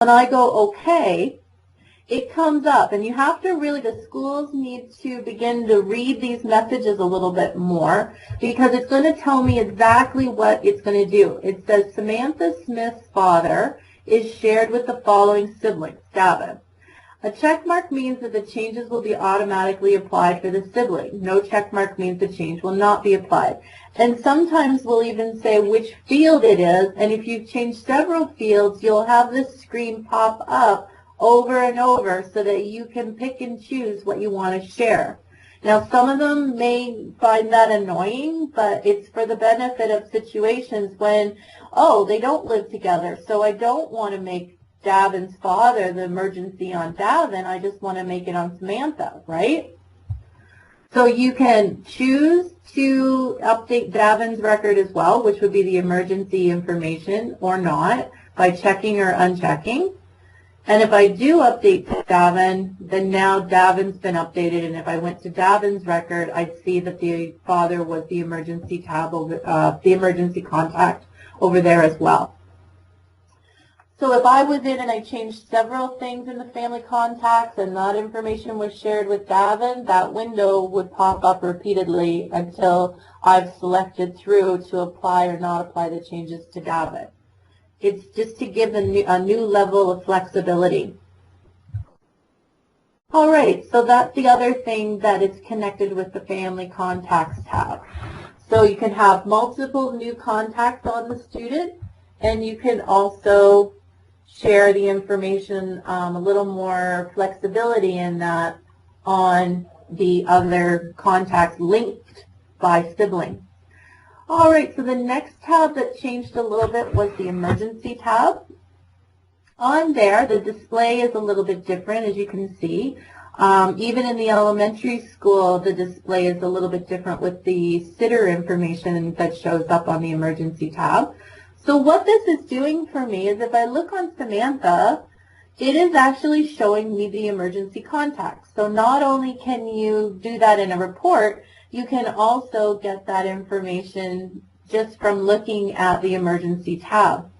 When I go OK, it comes up, and you have to really, the schools need to begin to read these messages a little bit more, because it's going to tell me exactly what it's going to do. It says Samantha Smith's father is shared with the following siblings, Gavin. A check mark means that the changes will be automatically applied for the sibling. No check mark means the change will not be applied. And sometimes we'll even say which field it is, and if you've changed several fields, you'll have this screen pop up over and over so that you can pick and choose what you want to share. Now, some of them may find that annoying, but it's for the benefit of situations when, oh, they don't live together, so I don't want to make Davin's father the emergency on Davin, I just want to make it on Samantha, right? So you can choose to update Davin's record as well, which would be the emergency information, or not, by checking or unchecking. And if I do update to Davin, then now Davin's been updated, and if I went to Davin's record, I'd see that the father was the emergency tab over, the emergency contact over there as well. So if I was in and I changed several things in the family contacts and that information was shared with Davin, that window would pop up repeatedly until I've selected through to apply or not apply the changes to Davin. It's just to give a new level of flexibility. All right, so that's the other thing that is connected with the Family Contacts tab. So you can have multiple new contacts on the student, and you can also share the information, a little more flexibility in that on the other contacts linked by sibling. All right, so the next tab that changed a little bit was the emergency tab. On there, the display is a little bit different, as you can see. Even in the elementary school, the display is a little bit different with the sitter information that shows up on the emergency tab. So what this is doing for me is if I look on Samantha, it is actually showing me the emergency contacts. So not only can you do that in a report, you can also get that information just from looking at the emergency tab.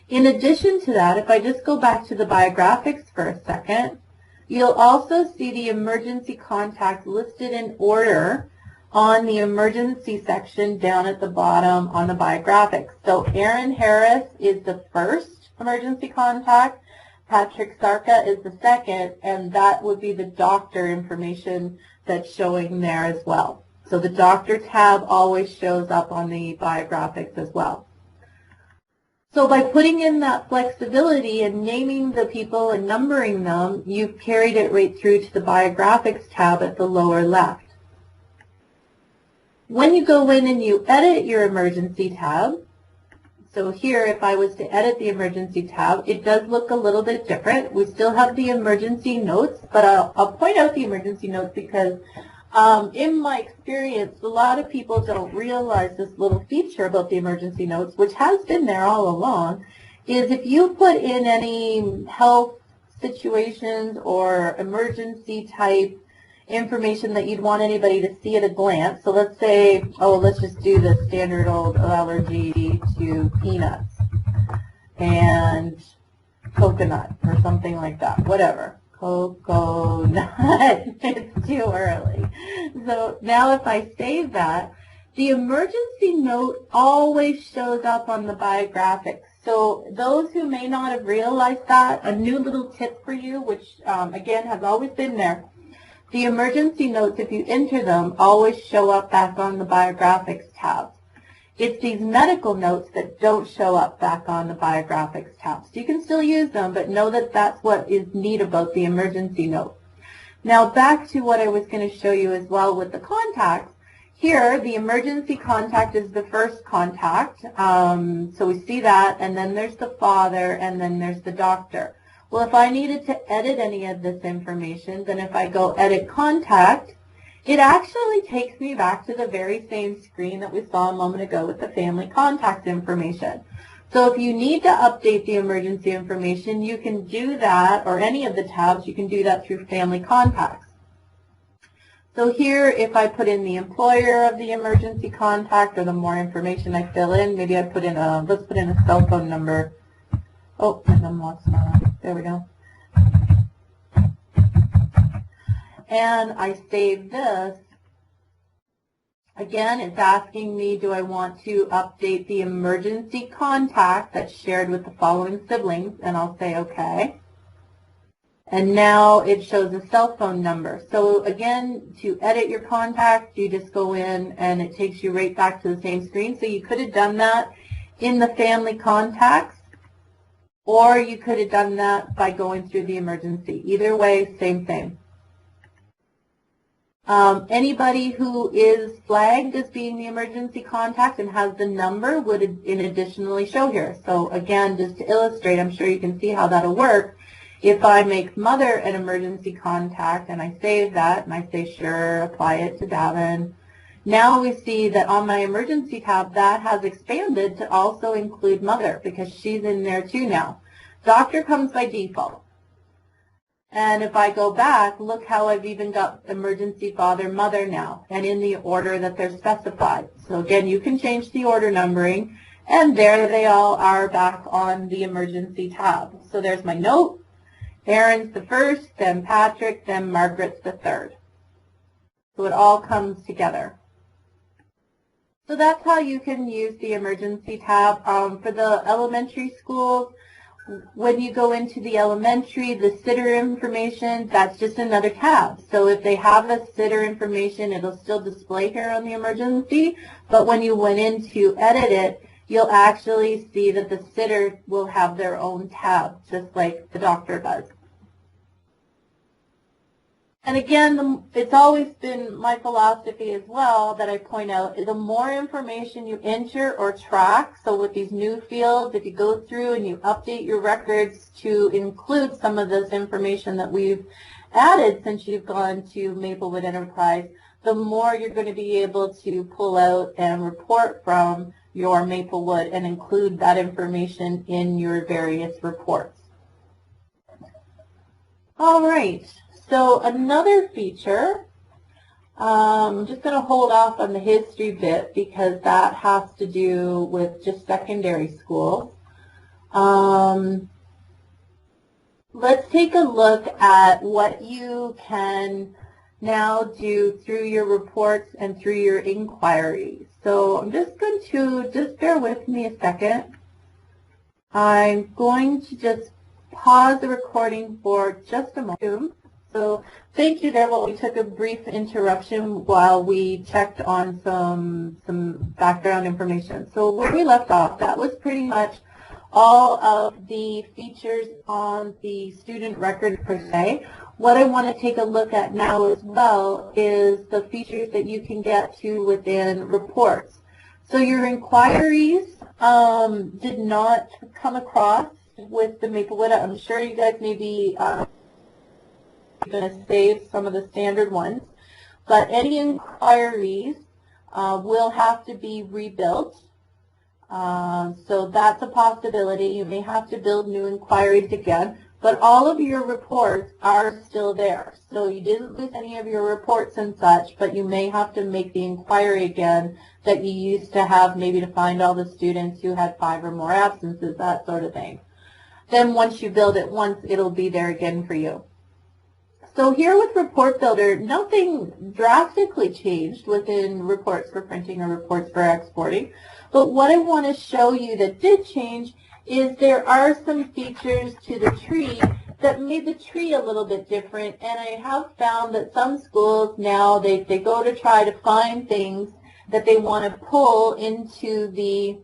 In addition to that, if I just go back to the biographics for a second, you'll also see the emergency contacts listed in order on the emergency section down at the bottom on the biographics. So Aaron Harris is the first emergency contact, Patrick Sarka is the second, and that would be the doctor information that's showing there as well. So the doctor tab always shows up on the biographics as well. So by putting in that flexibility and naming the people and numbering them, you've carried it right through to the biographics tab at the lower left. When you go in and you edit your emergency tab, so here if I was to edit the emergency tab, it does look a little bit different. We still have the emergency notes, but I'll point out the emergency notes because in my experience, a lot of people don't realize this little feature about the emergency notes, which has been there all along, is if you put in any health situations or emergency type information that you'd want anybody to see at a glance. So let's say, oh, let's just do the standard old allergy to peanuts and coconut or something like that, whatever. Coconut, it's too early. So now if I save that, the emergency note always shows up on the biographics. So those who may not have realized that, a new little tip for you, which again has always been there, the emergency notes, if you enter them, always show up back on the biographics tab. It's these medical notes that don't show up back on the biographics tab. So you can still use them, but know that that's what is neat about the emergency note. Now back to what I was going to show you as well with the contacts. Here, the emergency contact is the first contact. So we see that, and then there's the father, and then there's the doctor. Well, if I needed to edit any of this information, then if I go edit contact, it actually takes me back to the very same screen that we saw a moment ago with the family contact information. So if you need to update the emergency information, you can do that, or any of the tabs, you can do that through family contacts. So here, if I put in the employer of the emergency contact, or the more information I fill in, maybe I put in a, let's put in a cell phone number. Oh, my numlock's not on. There we go. And I save this. Again, it's asking me, do I want to update the emergency contact that's shared with the following siblings? And I'll say okay. And now it shows a cell phone number. So again, to edit your contact, you just go in and it takes you right back to the same screen. So you could have done that in the family contacts, or you could have done that by going through the emergency. Either way, same thing. Anybody who is flagged as being the emergency contact and has the number would additionally show here. So again, just to illustrate, I'm sure you can see how that'll work. If I make mother an emergency contact and I save that and I say sure, apply it to Davin, now we see that on my emergency tab that has expanded to also include mother because she's in there too now. Doctor comes by default. And if I go back, look how I've even got emergency father, mother now, and in the order that they're specified. So again, you can change the order numbering, and there they all are back on the emergency tab. So there's my note. Aaron's the first, then Patrick, then Margaret's the third. So it all comes together. So that's how you can use the emergency tab. For the elementary schools, when you go into the elementary, the sitter information, that's just another tab. So if they have the sitter information, it'll still display here on the emergency, but when you went in to edit it, you'll actually see that the sitter will have their own tab, just like the doctor does. And again, it's always been my philosophy as well that I point out, the more information you enter or track, so with these new fields, if you go through and you update your records to include some of this information that we've added since you've gone to MapleWood Enterprise, the more you're going to be able to pull out and report from your MapleWood and include that information in your various reports. All right. So another feature, I'm just going to hold off on the history bit because that has to do with just secondary schools. Let's take a look at what you can now do through your reports and through your inquiries. So I'm just going to, just bear with me a second. I'm going to just pause the recording for just a moment. So thank you there while we took a brief interruption while we checked on some background information. So where we left off, that was pretty much all of the features on the student record per se. What I want to take a look at now as well is the features that you can get to within reports. So your inquiries did not come across with the MapleWood. I'm sure you guys may be going to save some of the standard ones, but any inquiries will have to be rebuilt. So that's a possibility. You may have to build new inquiries again, but all of your reports are still there. So you didn't lose any of your reports and such, but you may have to make the inquiry again that you used to have maybe to find all the students who had 5 or more absences, that sort of thing. Then once you build it once, it'll be there again for you. So here with Report Builder, nothing drastically changed within reports for printing or reports for exporting. But what I want to show you that did change is there are some features to the tree that made the tree a little bit different. And I have found that some schools now, they go to try to find things that they want to pull into the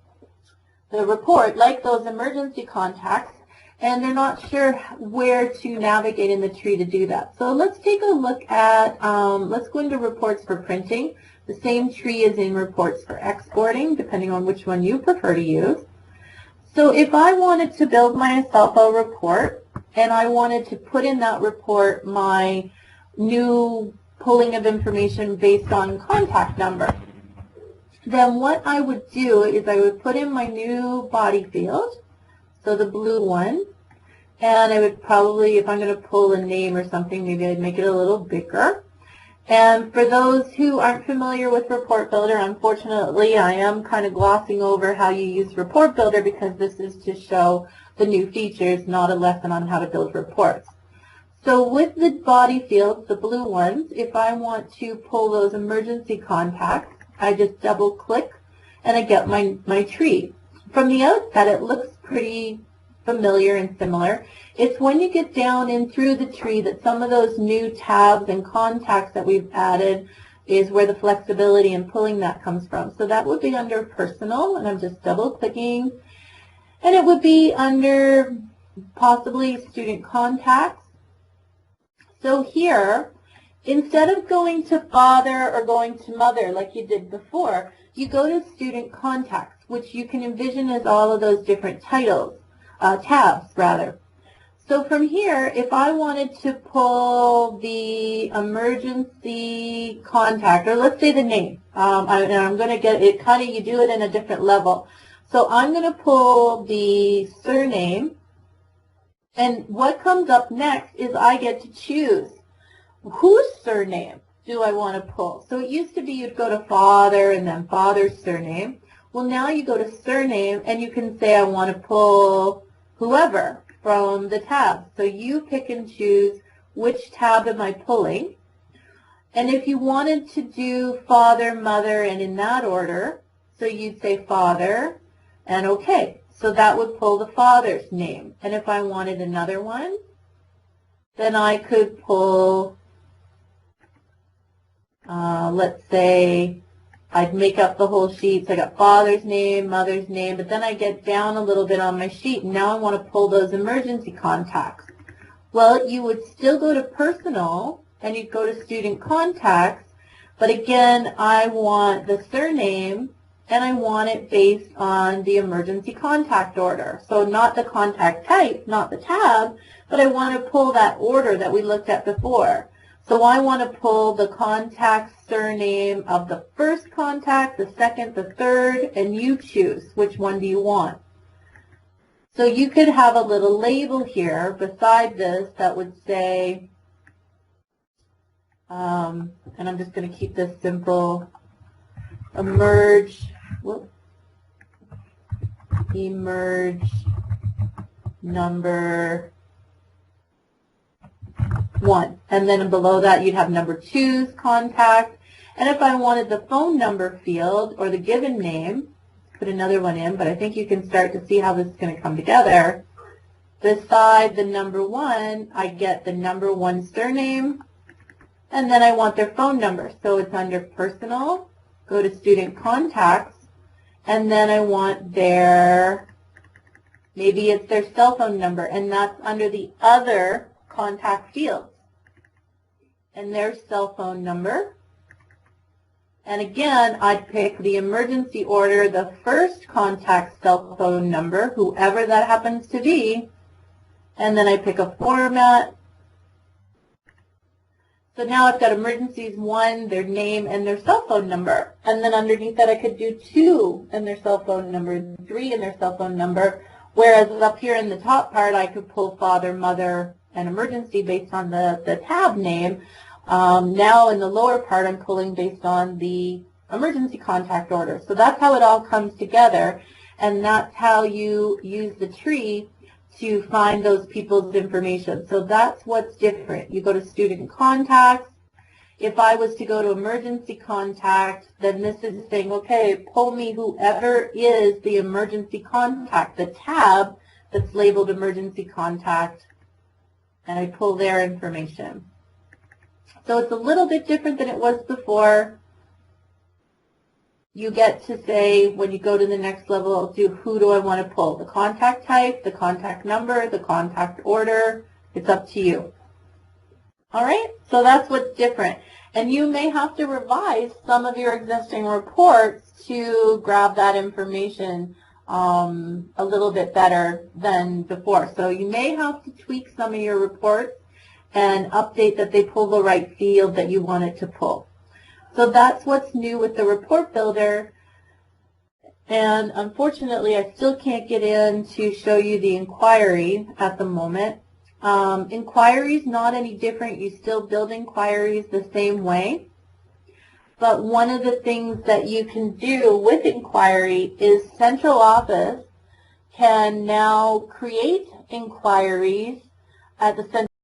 report, like those emergency contacts, and they're not sure where to navigate in the tree to do that. So let's take a look at, let's go into reports for printing. The same tree is in reports for exporting, depending on which one you prefer to use. So if I wanted to build myself a report, and I wanted to put in that report my new pulling of information based on contact number, then what I would do is I would put in my new body field, so the blue one, and I would probably, if I'm going to pull a name or something, maybe I'd make it a little bigger. And for those who aren't familiar with Report Builder, unfortunately, I am kind of glossing over how you use Report Builder because this is to show the new features, not a lesson on how to build reports. So with the body fields, the blue ones, if I want to pull those emergency contacts, I just double click and I get my tree. From the outset, it looks pretty familiar and similar. It's when you get down in through the tree that some of those new tabs and contacts that we've added is where the flexibility in pulling that comes from. So that would be under personal, and I'm just double clicking. And it would be under possibly student contacts. So here, instead of going to father or going to mother like you did before, you go to student contacts, which you can envision as all of those different titles, tabs rather. So from here, if I wanted to pull the emergency contact, or let's say the name, and I'm going to get it kind of, you do it in a different level. So I'm going to pull the surname, and what comes up next is I get to choose whose surname do I want to pull. So it used to be you'd go to father and then father's surname. Well, now you go to surname and you can say I want to pull whoever from the tab. So you pick and choose which tab am I pulling. And if you wanted to do father, mother, and in that order, so you'd say father and okay. So that would pull the father's name. And if I wanted another one, then I could pull, let's say, I'd make up the whole sheet. So I got father's name, mother's name, but then I get down a little bit on my sheet, and now I want to pull those emergency contacts. Well, you would still go to personal, and you'd go to student contacts, but again, I want the surname, and I want it based on the emergency contact order. So not the contact type, not the tab, but I want to pull that order that we looked at before. So I want to pull the contact surname of the first contact, the second, the third, and you choose which one do you want. So you could have a little label here beside this that would say, and I'm just going to keep this simple, emerge number 1. And then below that you'd have number 2's contact. And if I wanted the phone number field or the given name, put another one in, but I think you can start to see how this is going to come together. Beside the number 1, I get the number 1 surname, and then I want their phone number. So it's under personal, go to student contacts, and then I want their, maybe it's their cell phone number, and that's under the other contact fields. And their cell phone number. And again, I'd pick the emergency order, the first contact cell phone number, whoever that happens to be, and then I pick a format. So now I've got emergencies 1, their name, and their cell phone number. And then underneath that I could do 2 and their cell phone number, 3 and their cell phone number, whereas up here in the top part I could pull father, mother, and emergency based on the tab name. Now in the lower part I'm pulling based on the emergency contact order. So that's how it all comes together, and that's how you use the tree to find those people's information. So that's what's different. You go to student contacts. If I was to go to emergency contact, then this is saying, okay, pull me whoever is the emergency contact, the tab that's labeled emergency contact, and I pull their information. So it's a little bit different than it was before. You get to say, when you go to the next level, who do I want to pull? The contact type, the contact number, the contact order. It's up to you. All right, so that's what's different. And you may have to revise some of your existing reports to grab that information a little bit better than before. So you may have to tweak some of your reports and update that they pull the right field that you want it to pull. So that's what's new with the report builder. And unfortunately, I still can't get in to show you the inquiry at the moment. Inquiries, not any different. You still build inquiries the same way. But one of the things that you can do with inquiry is central office can now create inquiries at the central